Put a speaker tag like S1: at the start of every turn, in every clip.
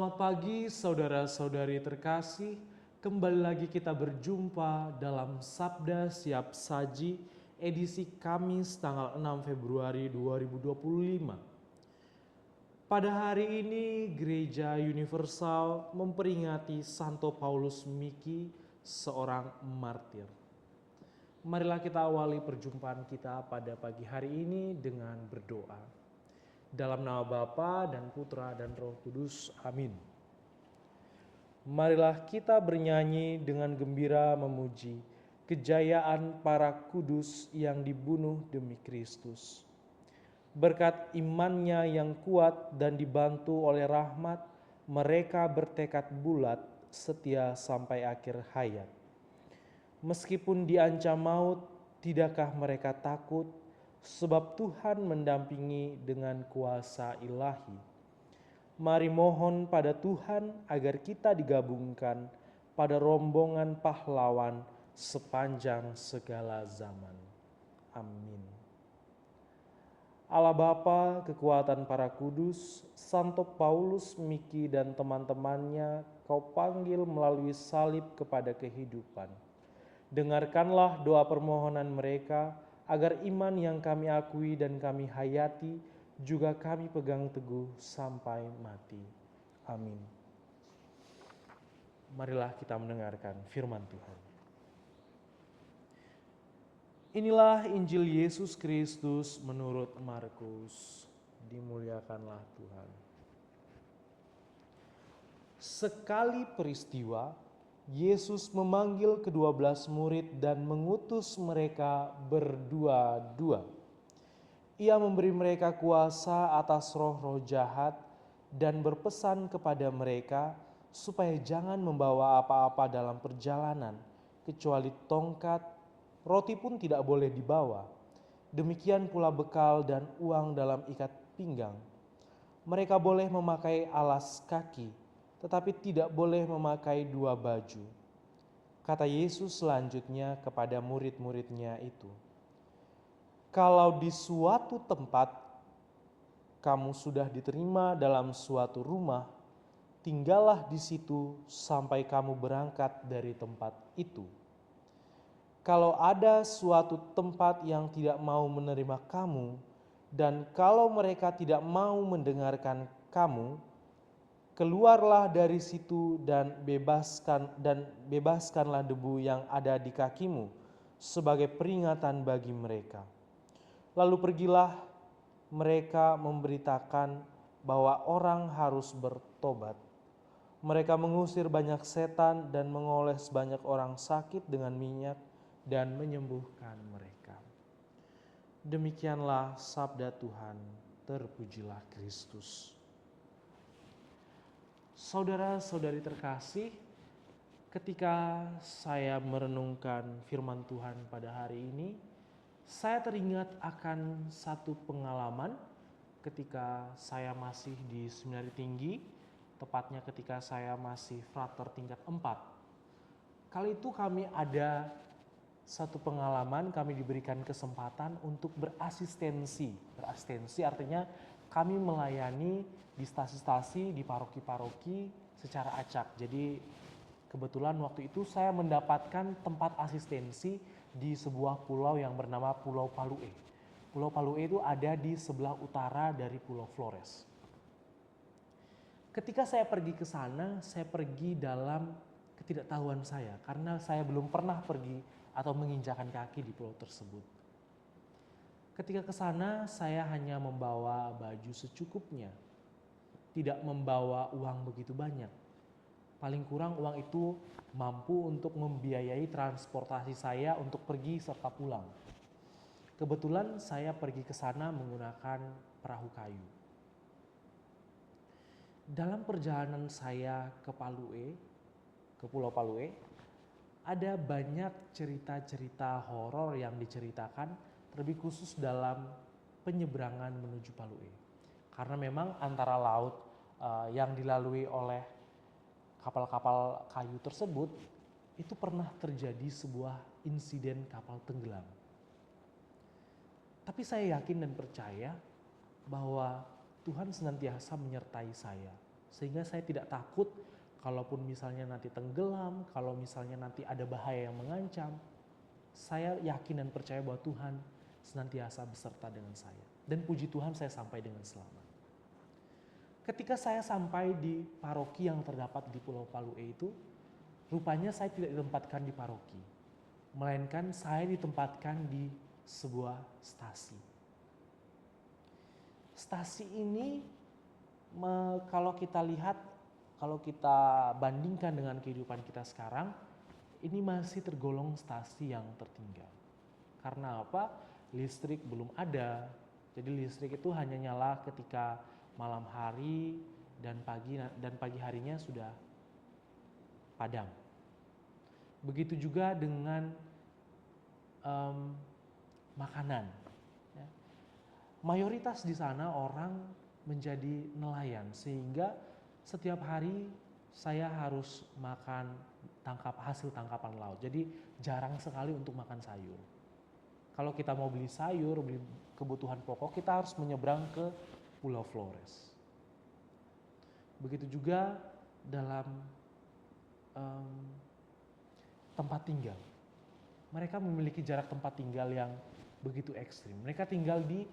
S1: Selamat pagi saudara-saudari terkasih, kembali lagi kita berjumpa dalam Sabda Siap Saji edisi Kamis tanggal 6 Februari 2025. Pada hari ini Gereja Universal memperingati Santo Paulus Miki, seorang martir. Marilah kita awali perjumpaan kita pada pagi hari ini dengan berdoa. Dalam nama Bapa dan Putra dan Roh Kudus. Amin. Marilah kita bernyanyi dengan gembira memuji kejayaan para kudus yang dibunuh demi Kristus. Berkat imannya yang kuat dan dibantu oleh rahmat, mereka bertekad bulat setia sampai akhir hayat. Meskipun diancam maut, tidakkah mereka takut? Sebab Tuhan mendampingi dengan kuasa ilahi. Mari mohon pada Tuhan agar kita digabungkan pada rombongan pahlawan sepanjang segala zaman. Amin. Allah Bapa, kekuatan para kudus, Santo Paulus Miki dan teman-temannya Kau panggil melalui salib kepada kehidupan. Dengarkanlah doa permohonan mereka, agar iman yang kami akui dan kami hayati juga kami pegang teguh sampai mati. Amin. Marilah kita mendengarkan firman Tuhan. Inilah Injil Yesus Kristus menurut Markus. Dimuliakanlah Tuhan. Sekali peristiwa, Yesus memanggil ke-12 murid dan mengutus mereka berdua-dua. Ia memberi mereka kuasa atas roh-roh jahat dan berpesan kepada mereka supaya jangan membawa apa-apa dalam perjalanan, kecuali tongkat, roti pun tidak boleh dibawa. Demikian pula bekal dan uang dalam ikat pinggang. Mereka boleh memakai alas kaki, tetapi tidak boleh memakai dua baju. Kata Yesus selanjutnya kepada murid-muridnya itu, kalau di suatu tempat kamu sudah diterima dalam suatu rumah, tinggallah di situ sampai kamu berangkat dari tempat itu. Kalau ada suatu tempat yang tidak mau menerima kamu, dan kalau mereka tidak mau mendengarkan kamu, keluarlah dari situ dan bebaskanlah debu yang ada di kakimu sebagai peringatan bagi mereka. Lalu pergilah, mereka memberitakan bahwa orang harus bertobat. Mereka mengusir banyak setan dan mengoles banyak orang sakit dengan minyak dan menyembuhkan mereka. Demikianlah sabda Tuhan, terpujilah Kristus. Saudara-saudari terkasih, ketika saya merenungkan firman Tuhan pada hari ini, saya teringat akan satu pengalaman ketika saya masih di Seminari Tinggi, tepatnya ketika saya masih frater tingkat 4. Kali itu kami ada satu pengalaman, kami diberikan kesempatan untuk berasistensi. Berasistensi artinya kami melayani di stasi-stasi, di paroki-paroki secara acak. Jadi kebetulan waktu itu saya mendapatkan tempat asistensi di sebuah pulau yang bernama Pulau Palue. Pulau Palue itu ada di sebelah utara dari Pulau Flores. Ketika saya pergi ke sana, saya pergi dalam ketidaktahuan saya karena saya belum pernah pergi atau menginjakan kaki di pulau tersebut. Ketika ke sana, saya hanya membawa baju secukupnya, tidak membawa uang begitu banyak. Paling kurang uang itu mampu untuk membiayai transportasi saya untuk pergi serta pulang. Kebetulan saya pergi ke sana menggunakan perahu kayu. Dalam perjalanan saya ke Palue, ke Pulau Palue, ada banyak cerita-cerita horor yang diceritakan, terlebih khusus dalam penyeberangan menuju Palue. Karena memang antara laut yang dilalui oleh kapal-kapal kayu tersebut, itu pernah terjadi sebuah insiden kapal tenggelam. Tapi saya yakin dan percaya bahwa Tuhan senantiasa menyertai saya. Sehingga saya tidak takut kalaupun misalnya nanti tenggelam, kalau misalnya nanti ada bahaya yang mengancam, saya yakin dan percaya bahwa Tuhan senantiasa beserta dengan saya. Dan puji Tuhan saya sampai dengan selamat. Ketika saya sampai di paroki yang terdapat di Pulau Palue itu, rupanya saya tidak ditempatkan di paroki, melainkan saya ditempatkan di sebuah stasi. Stasi ini kalau kita lihat, kalau kita bandingkan dengan kehidupan kita sekarang, ini masih tergolong stasi yang tertinggal. Karena apa? Listrik belum ada. Jadi listrik itu hanya nyala ketika malam hari dan pagi harinya sudah padam. Begitu juga dengan makanan. Ya. Mayoritas di sana orang menjadi nelayan, sehingga setiap hari saya harus makan hasil tangkapan laut. Jadi jarang sekali untuk makan sayur. Kalau kita mau beli sayur, beli kebutuhan pokok, kita harus menyeberang ke Pulau Flores. Begitu juga dalam tempat tinggal. Mereka memiliki jarak tempat tinggal yang begitu ekstrim. Mereka tinggal di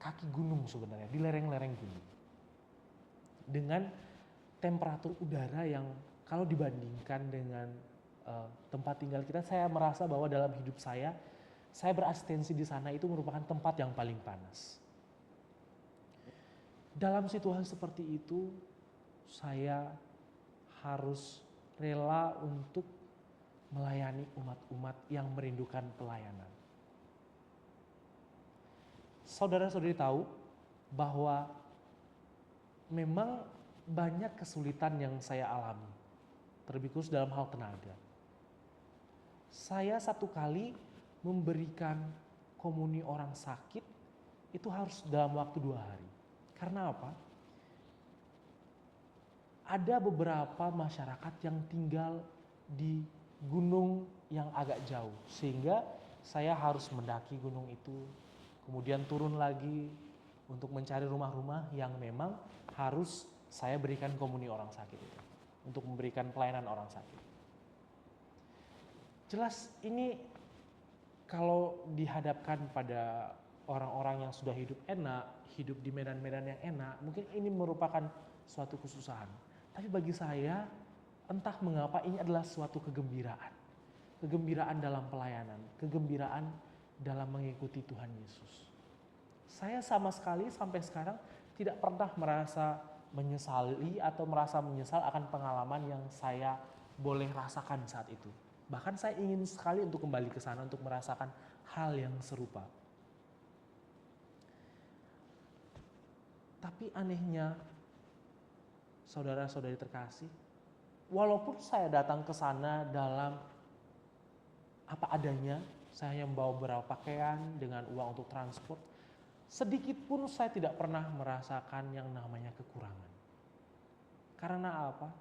S1: kaki gunung sebenarnya, di lereng-lereng gunung. Dengan temperatur udara yang kalau dibandingkan dengan tempat tinggal kita, saya merasa bahwa dalam hidup saya berasistensi di sana itu merupakan tempat yang paling panas. Dalam situasi seperti itu, saya harus rela untuk melayani umat-umat yang merindukan pelayanan. Saudara-saudari tahu bahwa memang banyak kesulitan yang saya alami, terlebih khusus dalam hal tenaga. Saya satu kali memberikan komuni orang sakit itu harus dalam waktu 2 hari. Karena apa? Ada beberapa masyarakat yang tinggal di gunung yang agak jauh, sehingga saya harus mendaki gunung itu, kemudian turun lagi untuk mencari rumah-rumah yang memang harus saya berikan komuni orang sakit itu, untuk memberikan pelayanan orang sakit. Jelas ini kalau dihadapkan pada orang-orang yang sudah hidup enak, hidup di medan-medan yang enak, mungkin ini merupakan suatu kesusahan. Tapi bagi saya, entah mengapa ini adalah suatu kegembiraan. Kegembiraan dalam pelayanan, kegembiraan dalam mengikuti Tuhan Yesus. Saya sama sekali sampai sekarang tidak pernah merasa menyesali atau merasa menyesal akan pengalaman yang saya boleh rasakan saat itu. Bahkan saya ingin sekali untuk kembali ke sana untuk merasakan hal yang serupa. Tapi anehnya, saudara-saudari terkasih, walaupun saya datang ke sana dalam apa adanya, saya membawa beberapa pakaian dengan uang untuk transport, sedikit pun saya tidak pernah merasakan yang namanya kekurangan. Karena apa?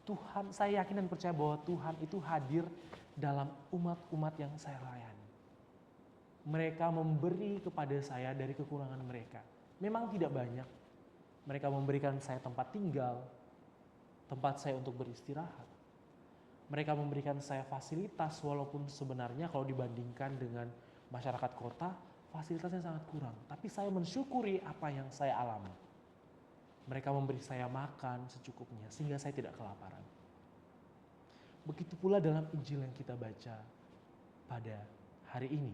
S1: Tuhan, saya yakin dan percaya bahwa Tuhan itu hadir dalam umat-umat yang saya layani. Mereka memberi kepada saya dari kekurangan mereka. Memang tidak banyak. Mereka memberikan saya tempat tinggal, tempat saya untuk beristirahat. Mereka memberikan saya fasilitas, walaupun sebenarnya kalau dibandingkan dengan masyarakat kota, fasilitasnya sangat kurang. Tapi saya mensyukuri apa yang saya alami. Mereka memberi saya makan secukupnya sehingga saya tidak kelaparan. Begitu pula dalam Injil yang kita baca pada hari ini.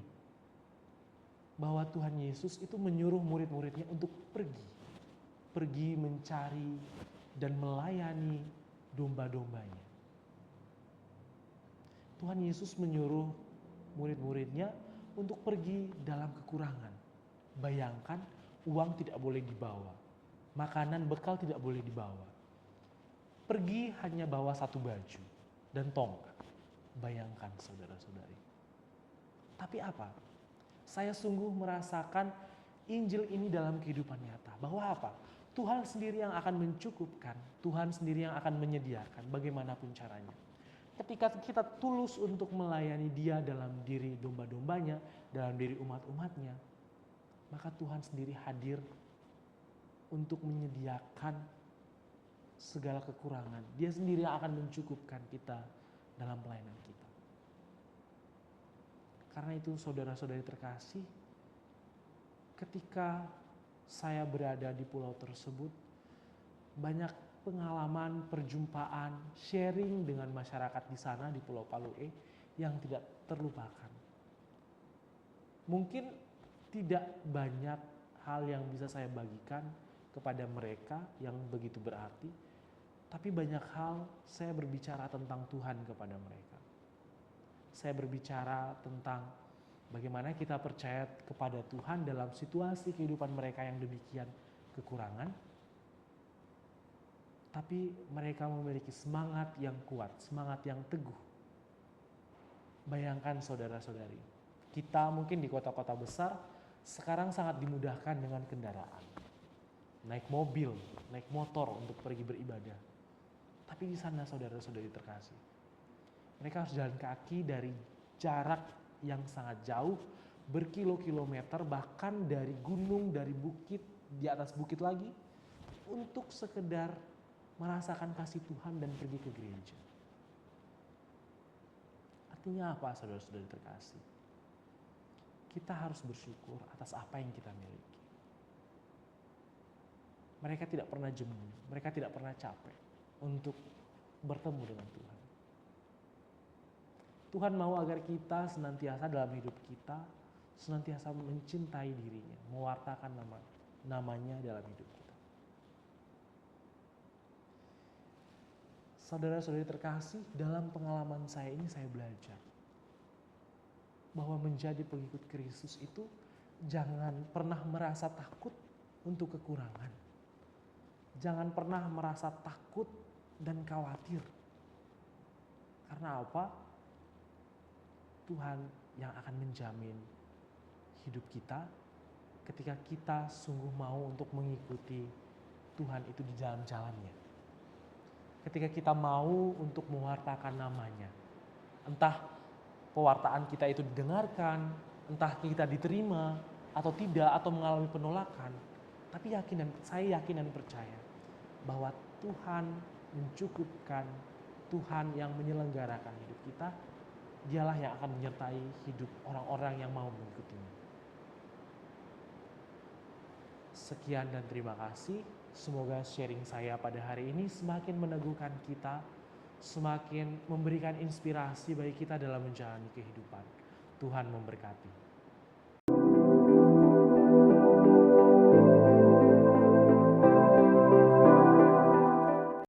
S1: Bahwa Tuhan Yesus itu menyuruh murid-muridnya untuk pergi mencari dan melayani domba-dombanya. Tuhan Yesus menyuruh murid-muridnya untuk pergi dalam kekurangan. Bayangkan, uang tidak boleh dibawa, makanan bekal tidak boleh dibawa. Pergi hanya bawa 1 baju dan tongkat. Bayangkan saudara-saudari. Tapi apa? Saya sungguh merasakan Injil ini dalam kehidupan nyata. Bahwa apa? Tuhan sendiri yang akan mencukupkan, Tuhan sendiri yang akan menyediakan bagaimanapun caranya. Ketika kita tulus untuk melayani Dia dalam diri domba-dombanya, dalam diri umat-umatnya, maka Tuhan sendiri hadir untuk menyediakan segala kekurangan. Dia sendiri yang akan mencukupkan kita dalam pelayanan kita. Karena itu saudara-saudari terkasih, ketika saya berada di pulau tersebut, banyak pengalaman, perjumpaan, sharing dengan masyarakat di sana di Pulau Palue yang tidak terlupakan. Mungkin tidak banyak hal yang bisa saya bagikan kepada mereka yang begitu berarti, tapi banyak hal saya berbicara tentang Tuhan kepada mereka. Saya berbicara tentang bagaimana kita percaya kepada Tuhan dalam situasi kehidupan mereka yang demikian kekurangan, tapi mereka memiliki semangat yang kuat, semangat yang teguh. Bayangkan saudara-saudari, kita mungkin di kota-kota besar sekarang sangat dimudahkan dengan kendaraan. Naik mobil, naik motor untuk pergi beribadah. Tapi di sana saudara-saudari terkasih, mereka harus jalan kaki dari jarak yang sangat jauh, berkilo-kilometer, bahkan dari gunung, dari bukit, di atas bukit lagi, untuk sekedar merasakan kasih Tuhan dan pergi ke gereja. Artinya apa saudara-saudari terkasih? Kita harus bersyukur atas apa yang kita miliki. Mereka tidak pernah jemu, mereka tidak pernah capek untuk bertemu dengan Tuhan. Tuhan mau agar kita senantiasa dalam hidup kita, senantiasa mencintai dirinya, mewartakan namanya dalam hidup kita. Saudara-saudari terkasih, dalam pengalaman saya ini saya belajar bahwa menjadi pengikut Kristus itu jangan pernah merasa takut untuk kekurangan. Jangan pernah merasa takut dan khawatir. Karena apa? Tuhan yang akan menjamin hidup kita ketika kita sungguh mau untuk mengikuti Tuhan itu di jalan-jalannya. Ketika kita mau untuk mewartakan namanya. Entah pewartaan kita itu didengarkan, entah kita diterima atau tidak, atau mengalami penolakan. Tapi saya yakin dan percaya bahwa Tuhan mencukupkan, Tuhan yang menyelenggarakan hidup kita, Dialah yang akan menyertai hidup orang-orang yang mau mengikutinya. Sekian dan terima kasih. Semoga sharing saya pada hari ini semakin meneguhkan kita, semakin memberikan inspirasi bagi kita dalam menjalani kehidupan. Tuhan memberkati.